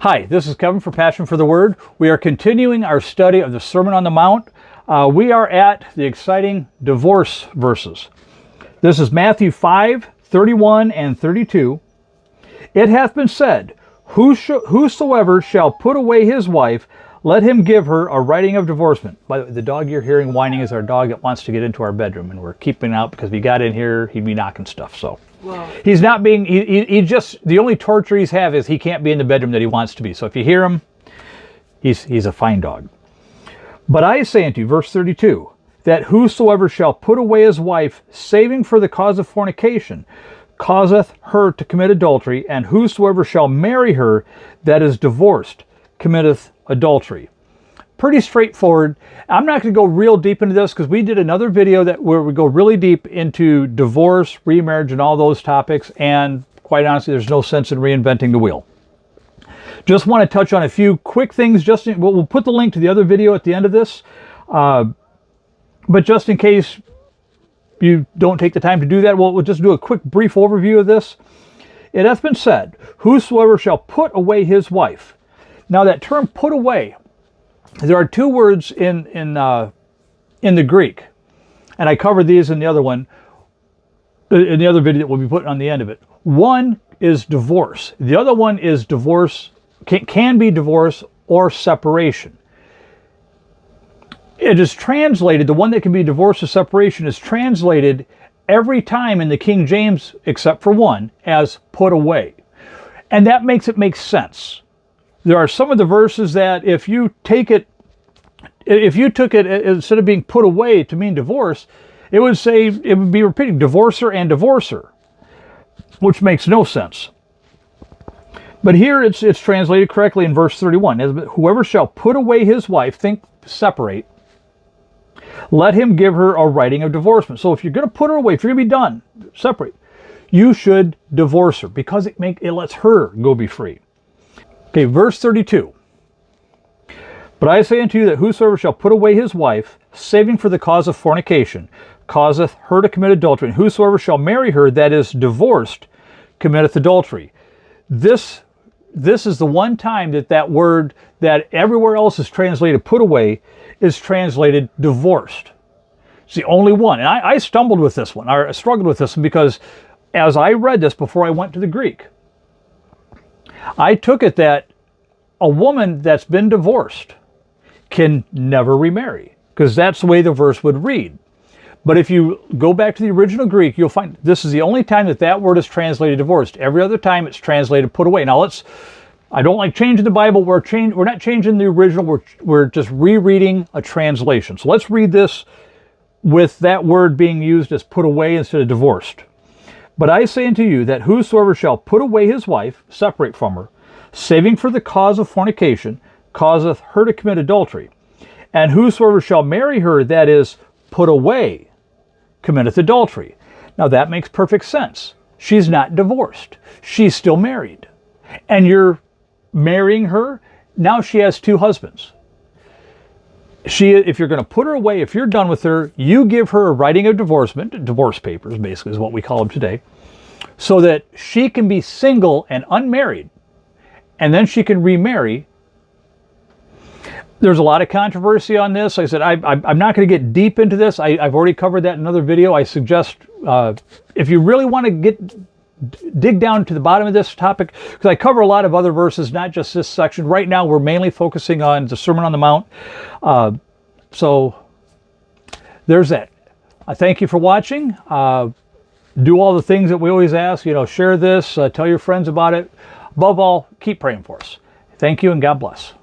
Hi, this is Kevin for Passion for the Word. We are continuing our study of the Sermon on the Mount. We are at the exciting divorce verses. This is Matthew 5, 31 and 32. It hath been said, whosoever shall put away his wife, let him give her a writing of divorcement. By the way, the dog you're hearing whining is our dog that wants to get into our bedroom, and we're keeping out because if he got in here, he'd be knocking stuff. So wow. He's not being, he just, the only torture he's have is he can't be in the bedroom that he wants to be. So if you hear him, he's a fine dog. But I say unto you, verse 32, that whosoever shall put away his wife, saving for the cause of fornication, causeth her to commit adultery, and whosoever shall marry her that is divorced, committeth adultery. Pretty straightforward. I'm not going to go real deep into this because we did another video where we go really deep into divorce, remarriage, and all those topics, and quite honestly, there's no sense in reinventing the wheel. Just want to touch on a few quick things. We'll put the link to the other video at the end of this, but just in case you don't take the time to do that, we'll just do a quick brief overview of this. It hath been said, whosoever shall put away his wife. Now that term put away, there are two words in the Greek, and I covered these in the other one, in the other video that we'll be putting on the end of it. One is divorce. The other one is divorce, can be divorce or separation. It is translated, the one that can be divorce or separation is translated every time in the King James, except for one, as put away. And that makes it make sense. There are some of the verses that if you took it instead of being put away to mean divorce, it would be repeating divorcer and divorcer, which makes no sense. But here it's translated correctly in verse 31. Whoever shall put away his wife, think separate, let him give her a writing of divorcement. So if you're going to put her away, if you're going to be done, separate, you should divorce her because it lets her go be free. Okay, verse 32. But I say unto you that whosoever shall put away his wife, saving for the cause of fornication, causeth her to commit adultery, and whosoever shall marry her that is divorced, committeth adultery. This is the one time that word that everywhere else is translated put away is translated divorced. It's the only one. And I stumbled with this one, or struggled with this one, because as I read this before I went to the Greek, I took it that a woman that's been divorced can never remarry, because that's the way the verse would read. But if you go back to the original Greek, you'll find this is the only time that word is translated divorced. Every other time it's translated put away. Now I don't like changing the Bible. We're not changing the original. We're just rereading a translation. So let's read this with that word being used as put away instead of divorced. But I say unto you that whosoever shall put away his wife, separate from her, saving for the cause of fornication, causeth her to commit adultery. And whosoever shall marry her that is put away, committeth adultery. Now that makes perfect sense. She's not divorced. She's still married. And you're marrying her, now she has two husbands. If you're going to put her away, if you're done with her, you give her a writing of divorcement, divorce papers basically is what we call them today, so that she can be single and unmarried, and then she can remarry. There's a lot of controversy on this. Like I said, I'm not going to get deep into this. I've already covered that in another video. I suggest if you really want to dig down to the bottom of this topic, because I cover a lot of other verses, not just this section. Right now, we're mainly focusing on the Sermon on the Mount. So there's that. I thank you for watching. Do all the things that we always ask. Share this. Tell your friends about it. Above all, keep praying for us. Thank you and God bless.